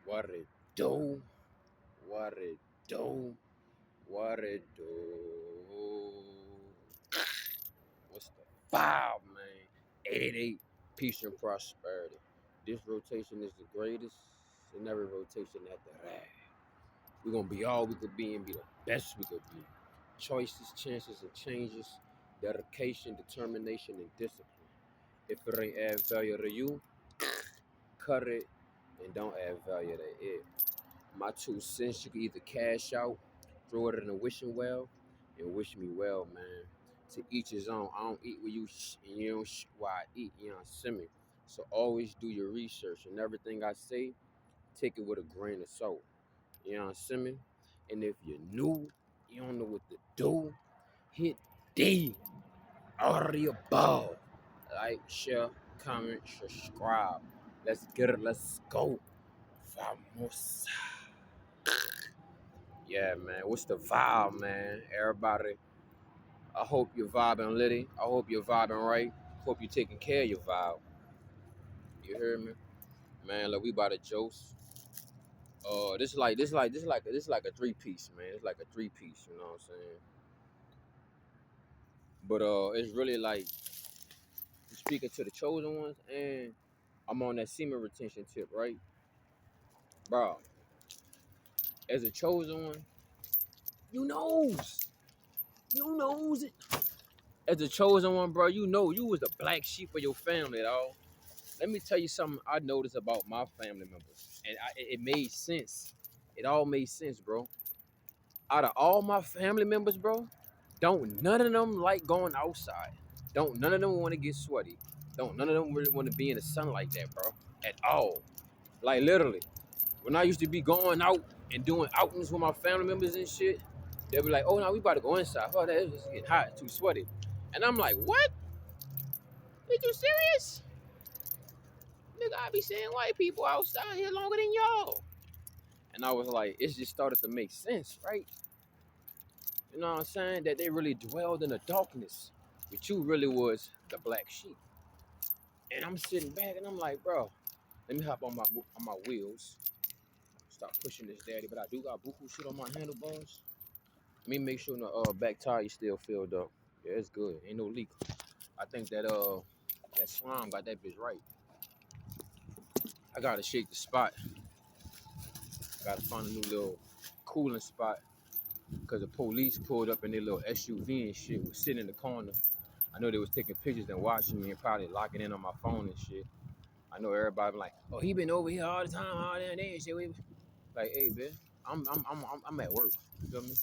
What it do? What it do? What it do? What's the vibe, man? 88, peace and prosperity. This rotation is the greatest, and every rotation after that. We're gonna be all we could be and be the best we could be. Choices, chances, and changes, dedication, determination, and discipline. If it ain't add value to you, cut it and don't add value to it. My 2 cents, you can either cash out, throw it in a wishing well, and wish me well, man. To each his own. I don't eat where and you don't where I eat, you know what I'm saying? So always do your research, and everything I say, take it with a grain of salt. You know what I'm saying? And if you're new, you don't know what to do, hit D, all of the above. Like, share, comment, subscribe. Let's get it, let's go. Vamos. Yeah, man. What's the vibe, man? Everybody, I hope you're vibing litty. I hope you're vibing right. Hope you're taking care of your vibe. You hear me? Man, look, we about to jokes. This is like a 3-piece, man. It's like a 3-piece, you know what I'm saying? But it's really like speaking to the chosen ones, and I'm on that semen retention tip, right? Bro, as a chosen one, you knows. You knows it. As a chosen one, bro, you know you was the black sheep of your family, dog. Let me tell you something I noticed about my family members, and it made sense. It all made sense, bro. Out of all my family members, bro, don't none of them like going outside. Don't none of them want to get sweaty. Don't none of them really want to be in the sun like that, bro. At all. Like literally, when I used to be going out and doing outings with my family members and shit, they'll be like, "Oh, no, we about to go inside. Oh, that is just getting hot, too sweaty." And I'm like, "What? Are you serious? Nigga, I be seeing white people outside here longer than y'all." And I was like, it just started to make sense, right? You know what I'm saying? That they really dwelled in the darkness, but you really was the black sheep. And I'm sitting back and I'm like, bro, let me hop on my wheels. Start pushing this daddy, but I do got buku shit on my handlebars. Let me make sure the back tire is still filled up. Yeah, it's good. Ain't no leak. I think that slime got that bitch right. I gotta shake the spot. Gotta find a new little cooling spot. Cause the police pulled up in their little SUV and shit, was sitting in the corner. I know they was taking pictures and watching me and probably locking in on my phone and shit. I know everybody like, oh, he been over here all the time, all that and shit. Like, hey, man, I'm at work. You feel me?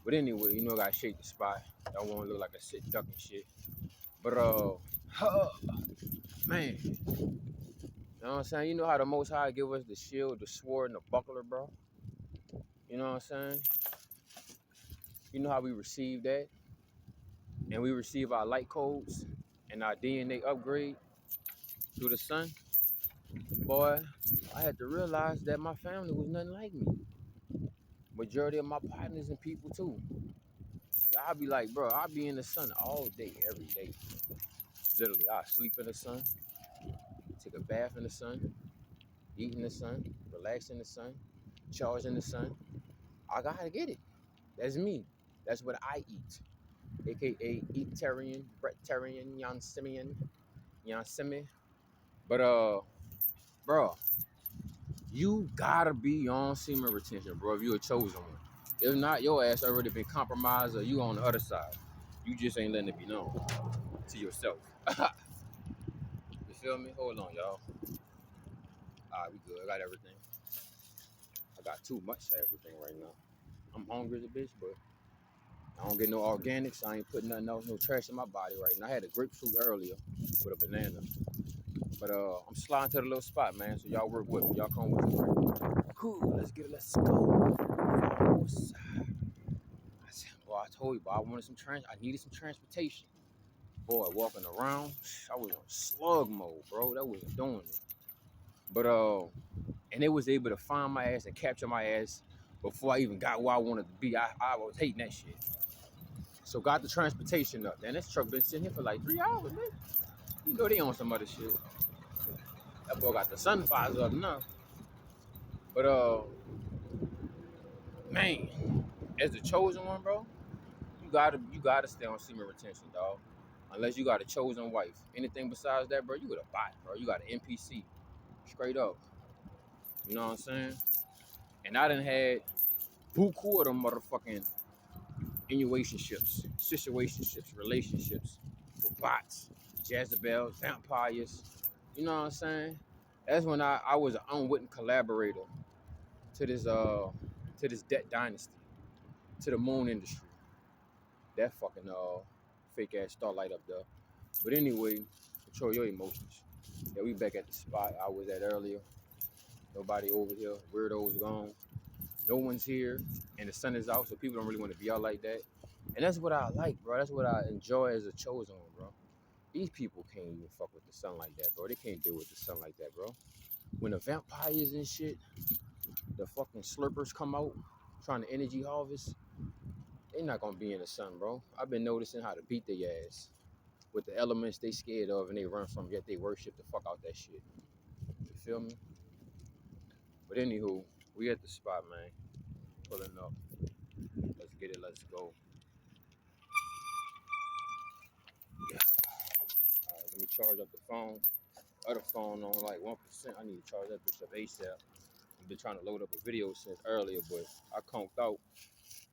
But anyway, you know, I gotta shake the spot. Don't want to look like a sit duck and shit. But man, you know what I'm saying? You know how the Most High give us the shield, the sword, and the buckler, bro. You know what I'm saying? You know how we receive that, and we receive our light codes and our DNA upgrade through the sun. Boy, I had to realize that my family was nothing like me. Majority of my partners and people too. I'd be like, bro, I'd be in the sun all day, every day. Literally, I sleep in the sun, take a bath in the sun, eat in the sun, relax in the sun, charge in the sun. I gotta get it. That's me. That's what I eat. AKA Eatarian, Brettarian, Yansimian. But bro, you gotta be on semen retention, bro, if you're a chosen one. If not, your ass already been compromised or you on the other side. You just ain't letting it be known to yourself. You feel me? Hold on, y'all. Alright, we good. I got everything. I got too much of everything right now. I'm hungry as a bitch, but I don't get no organics. I ain't putting nothing else, no trash in my body right now. I had a grapefruit earlier with a banana. But I'm sliding to the little spot, man. So y'all work with me. Y'all come with me. Cool, let's get it. Let's go. Boy, I told you, boy, I needed some transportation. Boy, walking around, I was on slug mode, bro. That wasn't doing it. But and they was able to find my ass and capture my ass before I even got where I wanted to be. I was hating that shit. So got the transportation up. Man, this truck been sitting here for like 3 hours, man. You know they on some other shit. That boy got the sun visor up now. But man, as the chosen one, bro, you gotta stay on semen retention, dog. Unless you got a chosen wife. Anything besides that, bro, you got a bot, bro. You got an NPC. Straight up. You know what I'm saying? And I done had buku of them motherfucking innuationships, situationships, relationships with bots, Jezebels, vampires. You know what I'm saying? That's when I was an unwitting collaborator to this debt dynasty, to the moon industry. That fucking fake ass starlight up there. But anyway, control your emotions. Yeah, we back at the spot I was at earlier. Nobody over here. Weirdos gone. No one's here, and the sun is out, so people don't really want to be out like that. And that's what I like, bro. That's what I enjoy as a chosen one, bro. These people can't even fuck with the sun like that, bro. They can't deal with the sun like that, bro. When the vampires and shit, the fucking slurpers come out trying to energy harvest, they not gonna be in the sun, bro. I've been noticing how to beat their ass with the elements they scared of and they run from, yet they worship the fuck out that shit. You feel me? But anywho, we at the spot, man. Pulling up. Let's get it. Let's go. All right, let me charge up the phone. Other phone on like 1%. I need to charge that bitch up ASAP. I've been trying to load up a video since earlier, but I conked out.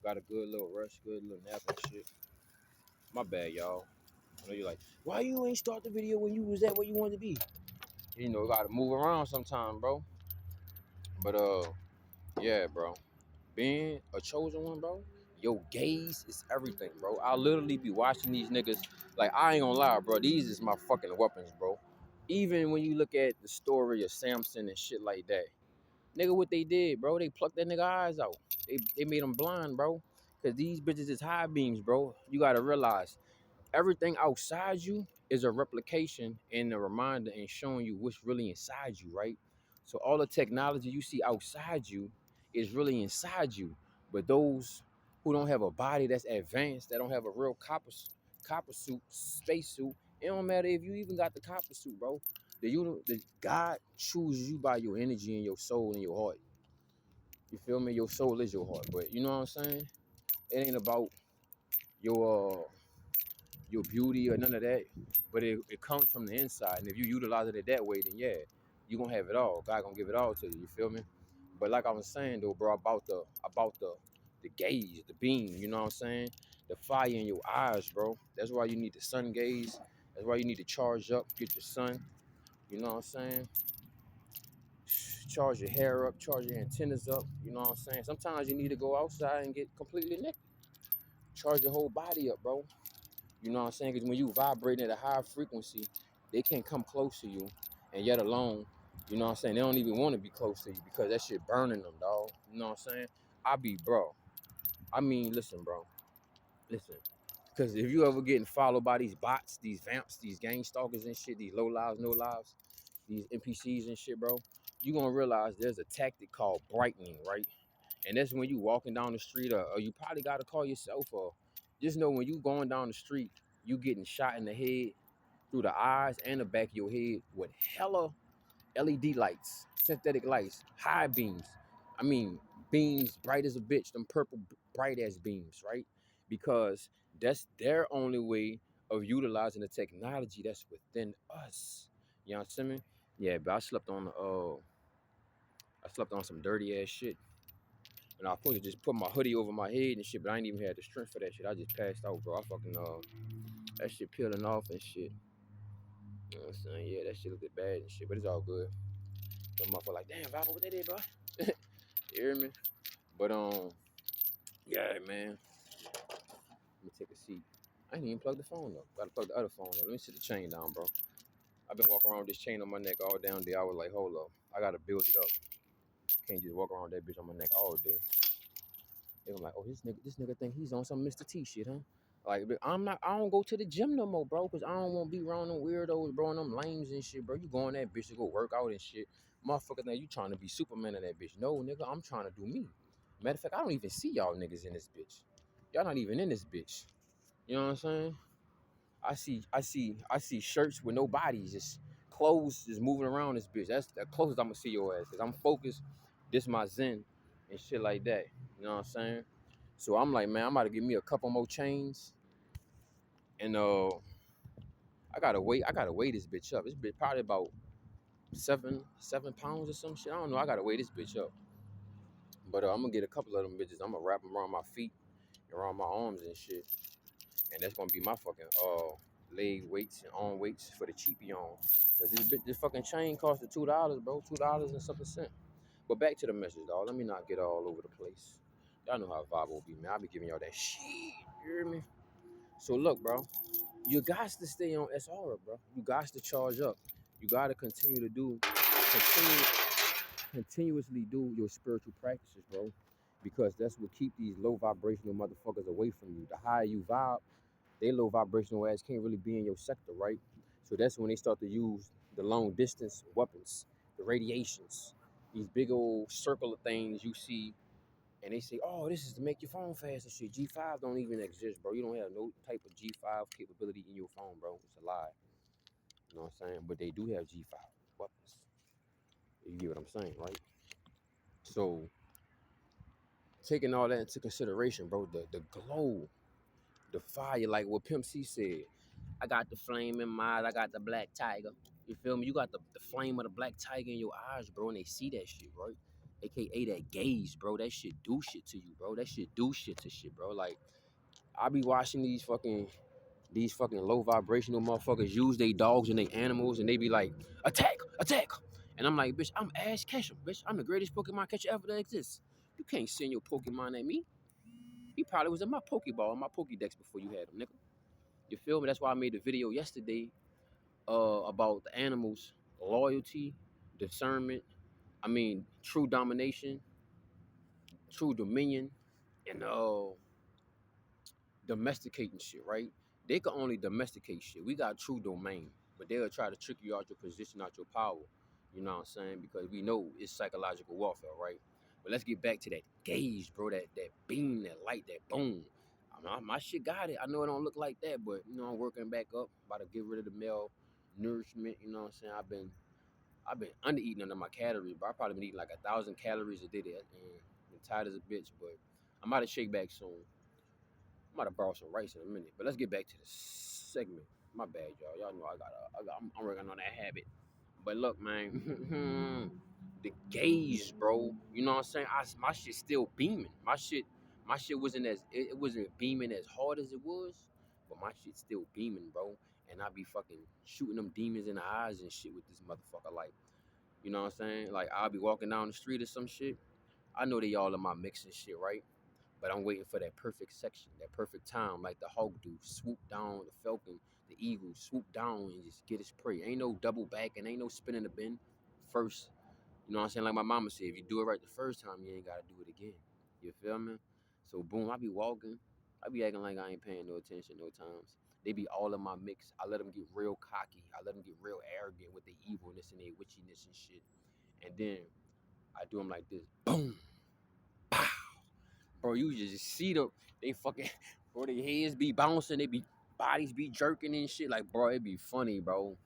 Got a good little rush, good little nap and shit. My bad, y'all. I know you're like, why you ain't start the video when you was at where you wanted to be? You know, gotta move around sometime, bro. But yeah, bro. Being a chosen one, bro, your gaze is everything, bro. I literally be watching these niggas. Like, I ain't gonna lie, bro. These is my fucking weapons, bro. Even when you look at the story of Samson and shit like that, nigga, what they did, bro, they plucked that nigga eyes out. They made him blind, bro. Cause these bitches is high beams, bro. You gotta realize everything outside you is a replication and a reminder and showing you what's really inside you, right? So all the technology you see outside you is really inside you. But those who don't have a body that's advanced, that don't have a real copper suit, space suit, it don't matter if you even got the copper suit, bro. The God chooses you by your energy and your soul and your heart. You feel me? Your soul is your heart. But you know what I'm saying? It ain't about your beauty or none of that, but it comes from the inside. And if you utilize it that way, then yeah, you gonna have it all. God gonna give it all to you. You feel me? But like I was saying though, bro, about the gaze, the beam. You know what I'm saying? The fire in your eyes, bro. That's why you need the sun gaze. That's why you need to charge up, get your sun. You know what I'm saying? Charge your hair up, charge your antennas up. You know what I'm saying? Sometimes you need to go outside and get completely naked. Charge your whole body up, bro. You know what I'm saying? Because when you vibrate at a high frequency, they can't come close to you. And yet alone, you know what I'm saying? They don't even want to be close to you because that shit burning them, dog. You know what I'm saying? I be, bro. I mean, listen, bro. Listen. Because if you ever getting followed by these bots, these vamps, these gang stalkers and shit, these low lives, no lives, these NPCs and shit, bro, you going to realize there's a tactic called brightening, right? And that's when you walking down the street, or you probably got to call yourself, or just know when you going down the street, you getting shot in the head through the eyes and the back of your head with hella LED lights, synthetic lights, high beams. I mean, beams bright as a bitch, them purple bright ass beams, right? Because that's their only way of utilizing the technology that's within us. You know what I'm saying? Yeah, but I slept on some dirty ass shit. And I was supposed to just put my hoodie over my head and shit, but I ain't even had the strength for that shit. I just passed out, bro. I fucking that shit peeling off and shit. You know what I'm saying? Yeah, that shit looked bad and shit, but it's all good. The motherfucker like, damn, Vaba, what they did, bro? You hear me? But yeah, man. Let me take a seat. I ain't even plugged the phone up. Gotta plug the other phone up. Let me sit the chain down, bro. I've been walking around with this chain on my neck all down day. I was like, hold up. I gotta build it up. Can't just walk around with that bitch on my neck all day. They were like, oh, this nigga think he's on some Mr. T shit, huh? Like, I don't go to the gym no more, bro, because I don't want to be around them weirdos, bro, and them lames and shit, bro. You go on that bitch to go work out and shit. Motherfucker, now you trying to be Superman in that bitch. No, nigga, I'm trying to do me. Matter of fact, I don't even see y'all niggas in this bitch. Y'all not even in this bitch. You know what I'm saying? I see shirts with no bodies, just clothes just moving around this bitch. That's the closest I'm gonna see your ass, because I'm focused This my zen and shit like that. You know what I'm saying? So I'm like, man, I'm about to give me a couple more chains, and I gotta weigh this bitch up. This bitch probably about 7 pounds or some shit. I don't know. I gotta weigh this bitch up. But I'm gonna get a couple of them bitches. I'm gonna wrap them around my feet, around my arms and shit. And that's gonna be my fucking leg weights and arm weights for the cheapy on. Cause this fucking chain cost $2, bro. $2 and something cent. But back to the message, dog. Let me not get all over the place. Y'all know how vibe will be, man. I be giving y'all that shit. You hear me? So look, bro. You got to stay on SR, bro. You got to charge up. You got to continue, continuously do your spiritual practices, bro. Because that's what keep these low vibrational motherfuckers away from you. The higher you vibe, they low vibrational ass can't really be in your sector, right? So that's when they start to use the long distance weapons, the radiations, these big old circle of things you see, and they say, "Oh, this is to make your phone fast and shit." G5 don't even exist, bro. You don't have no type of G5 capability in your phone, bro. It's a lie. You know what I'm saying? But they do have G5 weapons. You get what I'm saying, right? So taking all that into consideration, bro, the glow, the fire, like what Pimp C said. I got the flame in my eyes. I got the black tiger. You feel me? You got the flame of the black tiger in your eyes, bro, and they see that shit, right? AKA that gaze, bro. That shit do shit to you, bro. That shit do shit to shit, bro. Like, I be watching these fucking low vibrational motherfuckers use their dogs and their animals, and they be like, attack, attack. And I'm like, bitch, I'm Ash Ketchum, bitch. I'm the greatest Pokemon catcher ever that exists. You can't send your Pokemon at me. He probably was in my Pokeball, in my Pokedex before you had him, nigga. You feel me? That's why I made the video yesterday about the animals, loyalty, discernment, true domination, true dominion, and domesticating shit, right? They can only domesticate shit. We got true domain, but they'll try to trick you out your position, out your power. You know what I'm saying? Because we know it's psychological warfare, right? But let's get back to that gaze, bro. That beam, that light, that boom. My shit got it. I know it don't look like that, but you know I'm working back up. About to get rid of the male nourishment. You know what I'm saying? I've been under eating under my calories, but I probably been eating like 1,000 calories a day. That and I'm tired as a bitch, but I'm about to shake back soon. I'm about to borrow some rice in a minute, but let's get back to the segment. My bad, y'all. Y'all know I'm working on that habit. But look, man, the gaze, bro. You know what I'm saying? My shit still beaming. My shit wasn't it wasn't beaming as hard as it was, but my shit still beaming, bro. And I be fucking shooting them demons in the eyes and shit with this motherfucker. Like, you know what I'm saying? Like, I'll be walking down the street or some shit. I know they all in my mix and shit, right? But I'm waiting for that perfect section, that perfect time, like the hawk do. Swoop down, the falcon, the eagle, swoop down and just get his prey. Ain't no double back and ain't no spinning the bin first. You know what I'm saying? Like my mama said, if you do it right the first time, you ain't gotta do it again. You feel me? So boom, I be walking. I be acting like I ain't paying no attention no times. They be all in my mix. I let them get real cocky. I let them get real arrogant with their evilness and their witchiness and shit. And then I do them like this. Boom. Bro, you just see they fucking, bro, their heads be bouncing, they be bodies be jerking and shit. Like, bro, it be funny, bro.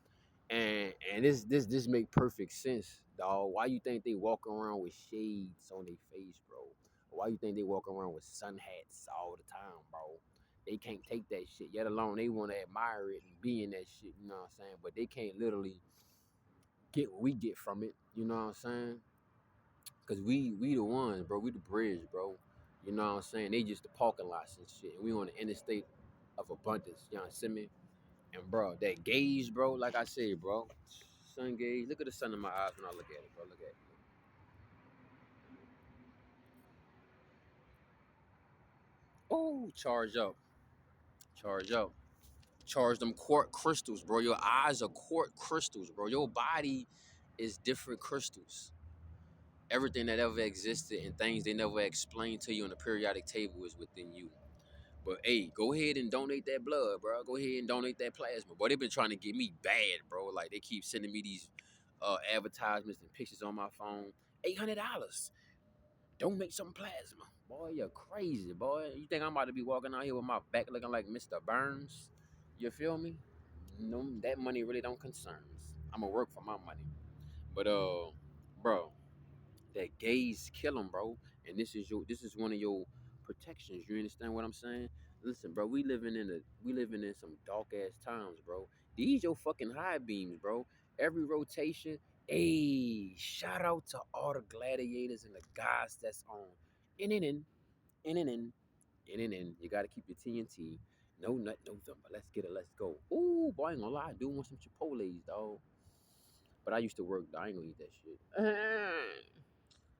And this make perfect sense, dog. Why you think they walk around with shades on their face, bro? Why you think they walk around with sun hats all the time, bro? They can't take that shit, yet alone they want to admire it and be in that shit, you know what I'm saying? But they can't literally get what we get from it, you know what I'm saying? Cause we the ones, bro. We the bridge, bro. You know what I'm saying? They just the parking lots and shit. And we on the interstate of abundance. You know what I'm saying? And bro, that gaze, bro. Like I said, bro. Sun gaze. Look at the sun in my eyes when I look at it, bro. Look at it. Oh, charge up, charge up, charge them quartz crystals, bro. Your eyes are quartz crystals, bro. Your body is different crystals. Everything that ever existed and things they never explained to you on the periodic table is within you. But hey, go ahead and donate that blood, bro. Go ahead and donate that plasma. Boy, they been trying to get me bad, bro. Like they keep sending me these advertisements and pictures on my phone. $800. Donate some plasma. Boy, you're crazy, boy. You think I'm about to be walking out here with my back looking like Mr. Burns? You feel me? No, that money really don't concern us. I'ma work for my money. But bro, That gaze kill them, bro. And this is one of your protections. You understand what I'm saying? Listen, bro, we living in some dark ass times, bro. These your fucking high beams, bro. Every rotation, hey, shout out to all the gladiators and the guys that's on. In and in. You gotta keep your TNT. No nut, no thumper. Let's get it. Let's go. Ooh, boy, I ain't gonna lie. I do want some Chipotle's, dog. But I used to work. I ain't gonna eat that shit.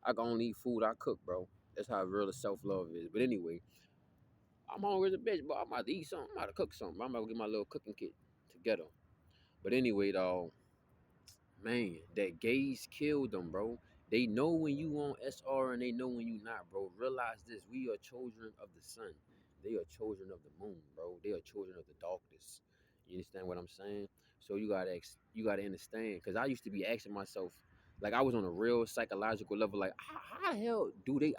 I can only eat food I cook, bro. That's how real the self love is. But anyway, I'm hungry as a bitch, but I'm about to eat something. I'm about to cook something. I'm about to get my little cooking kit together. But anyway, dog, man, that gaze killed them, bro. They know when you on SR and they know when you not, bro. Realize this: we are children of the sun. They are children of the moon, bro. They are children of the darkness. You understand what I'm saying? So you gotta understand. Cause I used to be asking myself, like I was on a real psychological level, like how the hell do they?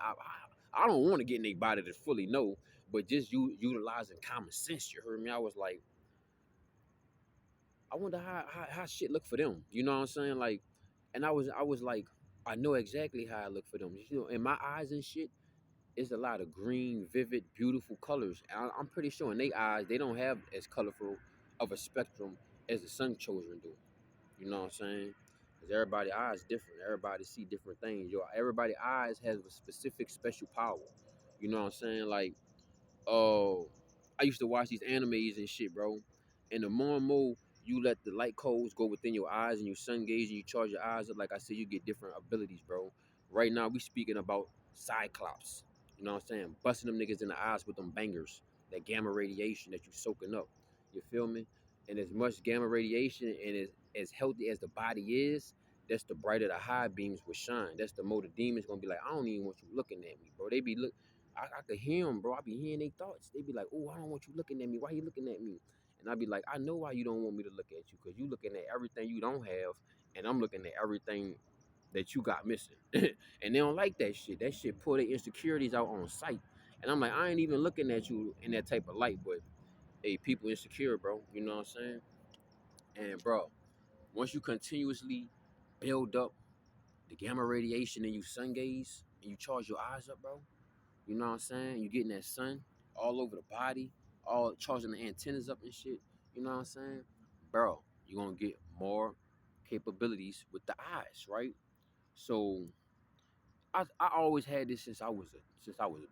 I don't want to get in their body to fully know, but just utilizing common sense. You heard me? I was like, I wonder how shit look for them. You know what I'm saying? Like, and I was like, I know exactly how I look for them. You know, in my eyes and shit, it's a lot of green, vivid, beautiful colors. And I'm pretty sure in their eyes, they don't have as colorful of a spectrum as the sun children do. You know what I'm saying? Because everybody's eyes different. Everybody see different things. Everybody's eyes has a specific special power. You know what I'm saying? Like, oh, I used to watch these animes and shit, bro. And the more and more you let the light codes go within your eyes and you sun gaze and you charge your eyes up, like I said, you get different abilities, bro. Right now, we speaking about Cyclops. You know what I'm saying? Busting them niggas in the eyes with them bangers, that gamma radiation that you soaking up. You feel me? And as much gamma radiation and as healthy as the body is, that's the brighter the high beams will shine. That's the more the demons gonna be like, I don't even want you looking at me, bro. They be I could hear them, bro. I be hearing their thoughts. They be like, oh, I don't want you looking at me. Why you looking at me? And I be like, I know why you don't want me to look at you, because you looking at everything you don't have, and I'm looking at everything that you got missing. And they don't like that shit. That shit pull their insecurities out on sight. And I'm like, I ain't even looking at you in that type of light, but hey, people insecure, bro. You know what I'm saying? And bro, once you continuously build up the gamma radiation and you sun gaze and you charge your eyes up, bro, you know what I'm saying? You getting that sun all over the body, all charging the antennas up and shit. You know what I'm saying? Bro, you're gonna get more capabilities with the eyes, right? So I always had this since I was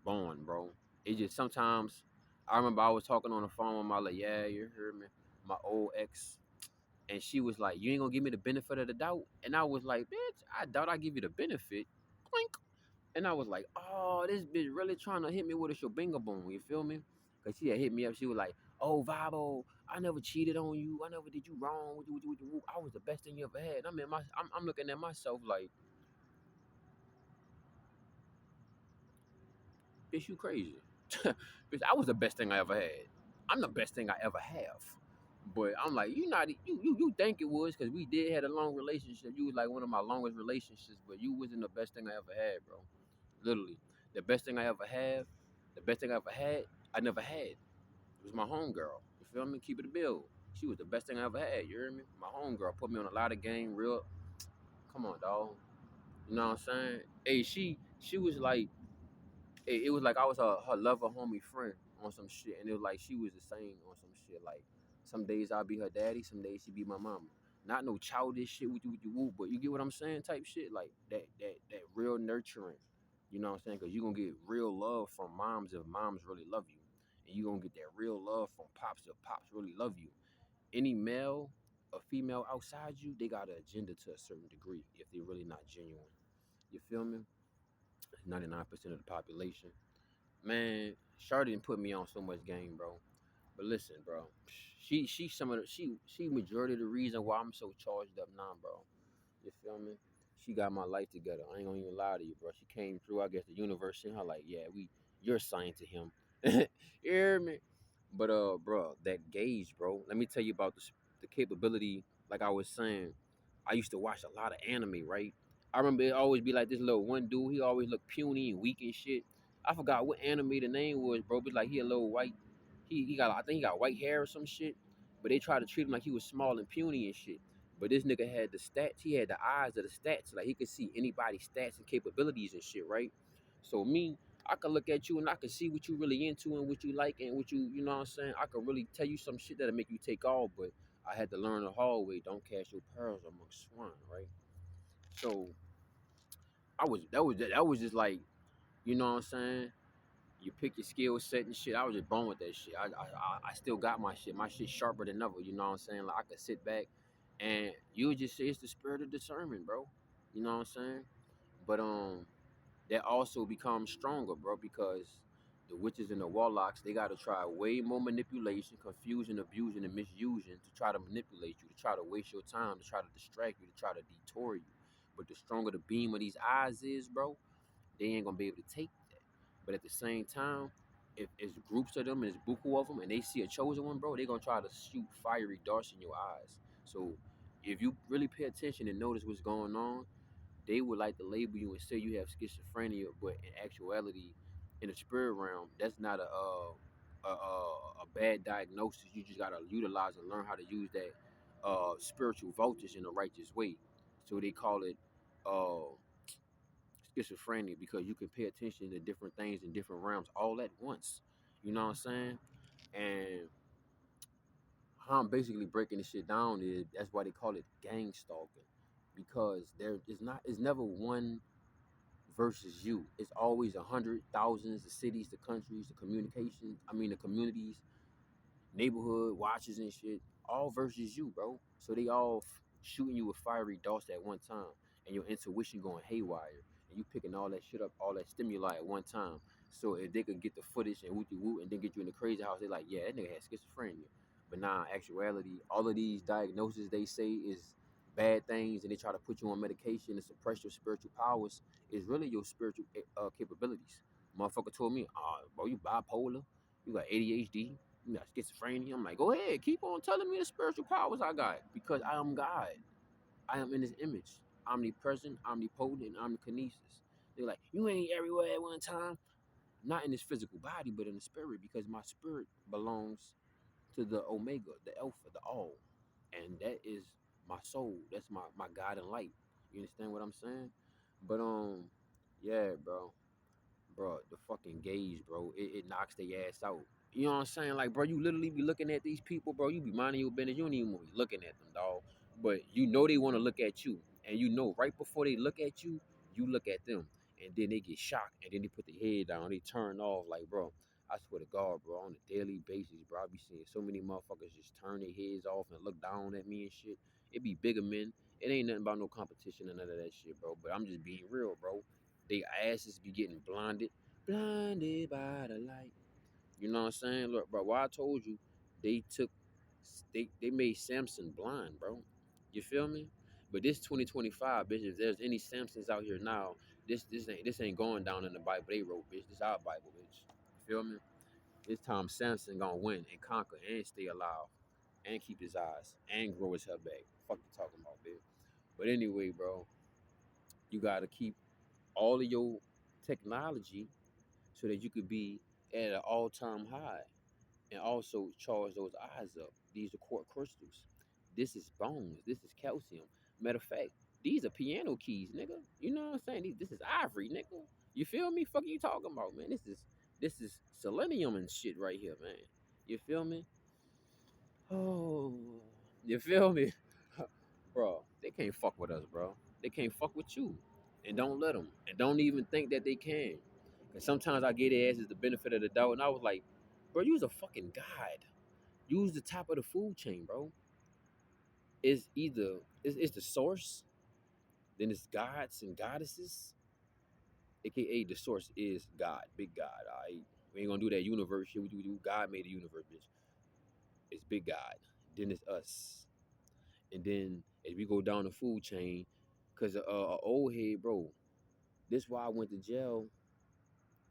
born, bro. It just sometimes I remember I was talking on the phone with my like, yeah, you heard me, my old ex, and she was like, you ain't gonna give me the benefit of the doubt, and I was like, bitch, I doubt I give you the benefit. Clink. And I was like, oh, this bitch really trying to hit me with a shobinga boom. You feel me? Because she had hit me up. She was like, oh, Vibo, I never cheated on you. I never did you wrong. I was the best thing you ever had. I'm looking at myself like, bitch, you crazy. Bitch, I was the best thing I ever had. I'm the best thing I ever have. But I'm like, you think it was because we did had a long relationship. You was like one of my longest relationships, but you wasn't the best thing I ever had, bro. Literally. The best thing I ever had, the best thing I ever had, I never had. It was my homegirl. You feel me? Keep it a bill. She was the best thing I ever had. You hear me? My homegirl put me on a lot of game. Real. Come on, dog. You know what I'm saying? Hey, she was like, it was like I was her lover, homie, friend on some shit, and it was like she was the same on some shit. Like some days I'll be her daddy, some days she be my mama. Not no childish shit with you woo, but you get what I'm saying? Type shit like that real nurturing. You know what I'm saying? Because you gonna get real love from moms if moms really love you, and you gonna get that real love from pops if pops really love you. Any male or female outside you, they got an agenda to a certain degree if they're really not genuine. You feel me? 99% of the population. Man, Shawty didn't put me on so much game, bro. But listen, bro, she some of the she majority of the reason why I'm so charged up now, bro. You feel me? She got my life together. I ain't gonna even lie to you, bro. She came through. I guess the universe sent her like, yeah, you're assigned to him. You hear me? But bro, that gauge, bro. Let me tell you about the capability. Like I was saying, I used to watch a lot of anime, right? I remember it always be like this little one dude. He always looked puny and weak and shit. I forgot what anime the name was, bro. But like he a little white. He got I think he got white hair or some shit. But they tried to treat him like he was small and puny and shit. But this nigga had the stats. He had the eyes of the stats. Like he could see anybody's stats and capabilities and shit, right? So me, I can look at you and I can see what you really into and what you like and what you know what I'm saying? I can really tell you some shit that'll make you take off, but I had to learn the hard way. Don't cast your pearls amongst swine, right? So that was just like, you know what I'm saying? You pick your skill set and shit. I was just born with that shit. I still got my shit. My shit sharper than ever. You know what I'm saying? Like I could sit back and you would just say it's the spirit of discernment, bro. You know what I'm saying? But that also becomes stronger, bro, because the witches and the warlocks, they gotta try way more manipulation, confusion, abusing, and misusing to try to manipulate you, to try to waste your time, to try to distract you, to try to detour you. But the stronger the beam of these eyes is, bro, they ain't gonna be able to take that. But at the same time, if it's groups of them and it's buku of them and they see a chosen one, bro, they gonna try to shoot fiery darts in your eyes. So if you really pay attention and notice what's going on, they would like to label you and say you have schizophrenia, but in actuality, in the spirit realm, that's not a bad diagnosis. You just gotta utilize and learn how to use that spiritual voltage in a righteous way. So they call it uh, schizophrenia because you can pay attention to different things in different realms all at once. You know what I'm saying? And how I'm basically breaking this shit down is that's why they call it gang stalking because there is not it's never one versus you. It's always a hundred thousands, the cities, the countries, the communications. I mean the communities, neighborhood watches and shit, all versus you, bro. So they all shooting you with fiery darts at one time, and your intuition going haywire, and you picking all that shit up, all that stimuli at one time. So if they could get the footage and wooty woo, and then get you in the crazy house, they like, yeah, that nigga had schizophrenia. But nah, actuality, all of these diagnoses they say is bad things, and they try to put you on medication to suppress your spiritual powers. Is really your spiritual capabilities. Motherfucker told me, bro, you bipolar, you got ADHD, you got schizophrenia. I'm like, go ahead, keep on telling me the spiritual powers I got because I am God. I am in His image, omnipresent, omnipotent, and omnikinesis. They're like, you ain't everywhere at one time. Not in this physical body, but in the spirit, because my spirit belongs to the Omega, the Alpha, the All, and that is my soul. That's my God and light. You understand what I'm saying? But yeah, bro, the fucking gaze, bro, it knocks their ass out. You know what I'm saying? Like, bro, you literally be looking at these people, bro. You be minding your business. You don't even be looking at them, dog. But you know they want to look at you. And you know right before they look at you, you look at them. And then they get shocked. And then they put their head down. They turn off. Like, bro, I swear to God, bro, on a daily basis, bro, I be seeing so many motherfuckers just turn their heads off and look down at me and shit. It be bigger men. It ain't nothing about no competition and none of that shit, bro. But I'm just being real, bro. They asses be getting blinded by the light. You know what I'm saying? Look, bro, why I told you they took they made Samson blind, bro. You feel me? But this 2025, bitch, if there's any Samsons out here now, this ain't going down in the Bible they wrote, bitch. This our Bible, bitch. You feel me? This time Samson gonna win and conquer and stay alive and keep his eyes and grow his hair back. Fuck you talking about, bitch. But anyway, bro, you gotta keep all of your technology so that you could be at an all-time high and also charge those eyes up. These are quartz crystals. This is bones. This is calcium. Matter of fact, these are piano keys, nigga. You know what I'm saying? This is ivory, nigga. You feel me? Fuck you talking about, man? This is selenium and shit right here, man. You feel me? Oh, you feel me? Bro, they can't fuck with us, bro. They can't fuck with you. And don't let them. And don't even think that they can. Because sometimes I get their asses the benefit of the doubt. And I was like, bro, you was a fucking god. You was the top of the food chain, bro. It's either, it's the source, then it's gods and goddesses. AKA the source is God, big God, all right? We ain't gonna do that universe shit. We do God made the universe, bitch. It's big God. Then it's us. And then as we go down the food chain, cause old head, bro. This why I went to jail.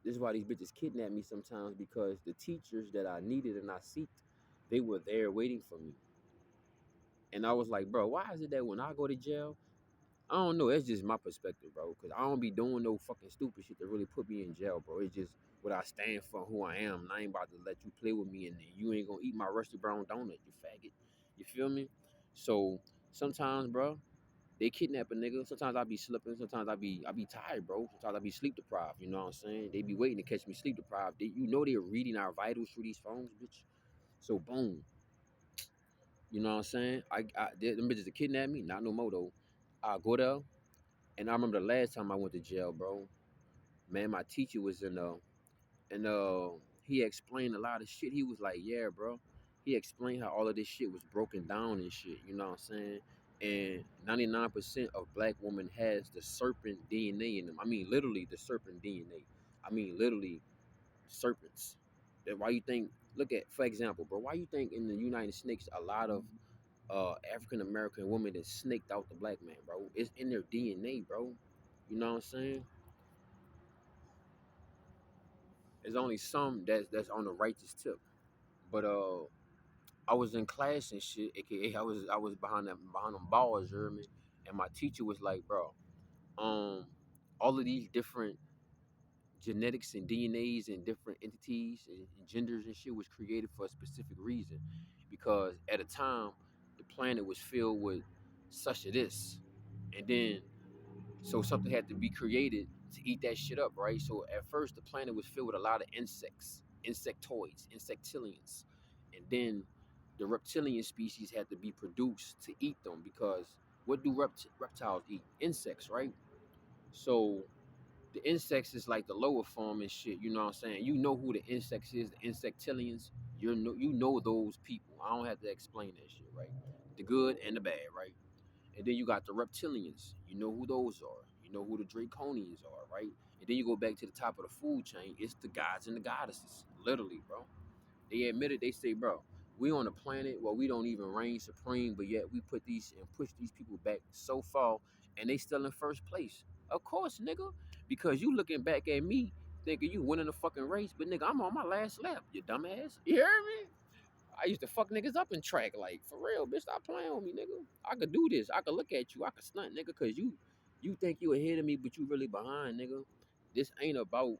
This is why these bitches kidnap me sometimes because the teachers that I needed and I seeked, they were there waiting for me. And I was like, bro, why is it that when I go to jail, I don't know, that's just my perspective, bro. Cause I don't be doing no fucking stupid shit to really put me in jail, bro. It's just what I stand for, who I am, and I ain't about to let you play with me, and you ain't gonna eat my rusty brown donut, you faggot. You feel me? So Sometimes, bro, they kidnap a nigga. Sometimes I be slipping. Sometimes I be tired, bro. Sometimes I be sleep deprived. You know what I'm saying? They be waiting to catch me sleep deprived. You know they're reading our vitals through these phones, bitch. So boom, you know what I'm saying? Them bitches to kidnap me. Not no more though. I go there, and I remember the last time I went to jail, bro. Man, my teacher was in and he explained a lot of shit. He was like, yeah, bro. He explained how all of this shit was broken down and shit. You know what I'm saying? And 99% of black women has the serpent DNA in them. I mean, literally the serpent DNA. I mean, literally serpents. That why you think? Look at, for example, bro. Why you think in the United States a lot of African American women that snaked out the black man, bro? It's in their DNA, bro. You know what I'm saying? There's only some that's on the righteous tip. But I was in class and shit, aka I was behind them balls, you hear me? And my teacher was like, bro, um, all of these different genetics and DNAs and different entities and genders and shit was created for a specific reason. Because at a time the planet was filled with such a this. And then so something had to be created to eat that shit up, right? So at first the planet was filled with a lot of insects, insectoids, insectillions. And then the reptilian species had to be produced to eat them because what do reptiles eat? Insects, right? So the insects is like the lower form and shit, you know what I'm saying? You know who the insects is, the insectillions. You know those people. I don't have to explain that shit, right? The good and the bad, right? And then you got the reptilians. You know who those are. You know who the draconians are, right? And then you go back to the top of the food chain. It's the gods and the goddesses. Literally, bro. They admit it. They say, bro, we on a planet where we don't even reign supreme, but yet we put these and push these people back so far, and they still in first place. Of course, nigga. Because you looking back at me thinking you winning the fucking race, but nigga, I'm on my last lap, you dumbass. You hear me? I used to fuck niggas up in track, like for real, bitch. Stop playing with me, nigga. I could do this. I could look at you. I could stunt, nigga, cause you think you ahead of me, but you really behind, nigga. This ain't about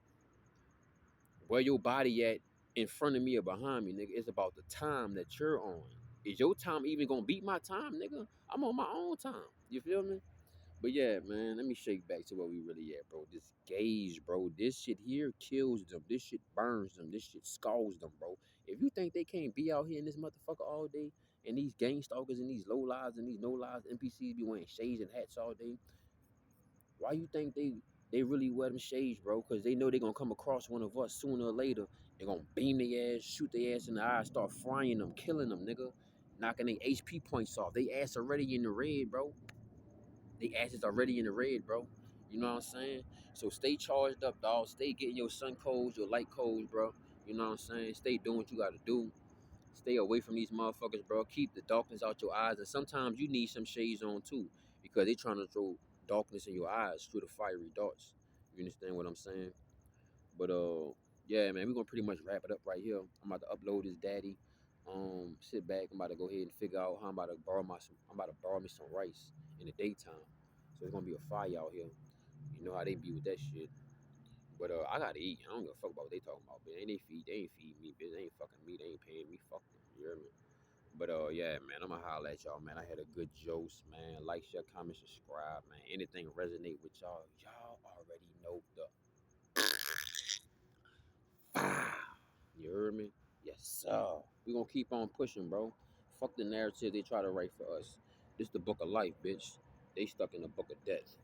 where your body at in front of me or behind me, nigga. It's about the time that you're on. Is your time even gonna beat my time, nigga? I'm on my own time. You feel me? But yeah, man, let me shake back to where we really at, bro. This gauge, bro. This shit here kills them. This shit burns them. This shit scalds them, bro. If you think they can't be out here in this motherfucker all day, and these gang stalkers and these low lives and these no lives NPCs be wearing shades and hats all day, why you think they really wear them shades, bro? Because they know they gonna come across one of us sooner or later. They gonna beam their ass, shoot their ass in the eye, start frying them, killing them, nigga. Knocking their HP points off. They ass already in the red, bro. They asses already in the red, bro. You know what I'm saying? So stay charged up, dog. Stay getting your sun codes, your light codes, bro. You know what I'm saying? Stay doing what you gotta do. Stay away from these motherfuckers, bro. Keep the darkness out your eyes. And sometimes you need some shades on too. Because they trying to throw darkness in your eyes through the fiery darts. You understand what I'm saying? But yeah, man, we're gonna pretty much wrap it up right here. I'm about to upload this daddy. Sit back. I'm about to go ahead and figure out how I'm about to borrow me some rice in the daytime. So it's gonna be a fire out here. You know how they be with that shit. But I gotta eat. I don't give a fuck about what they talking about. But they ain't feed me, bitch. They ain't fucking me. They ain't paying me. Fuck them. You hear me? But yeah, man, I'ma holler at y'all, man. I had a good jose, man. Like, share, comment, subscribe, man. Anything resonate with y'all, y'all already know the ah. You heard me? Yes, sir. We gonna keep on pushing, bro. Fuck the narrative they try to write for us. This the book of life, bitch. They stuck in the book of death.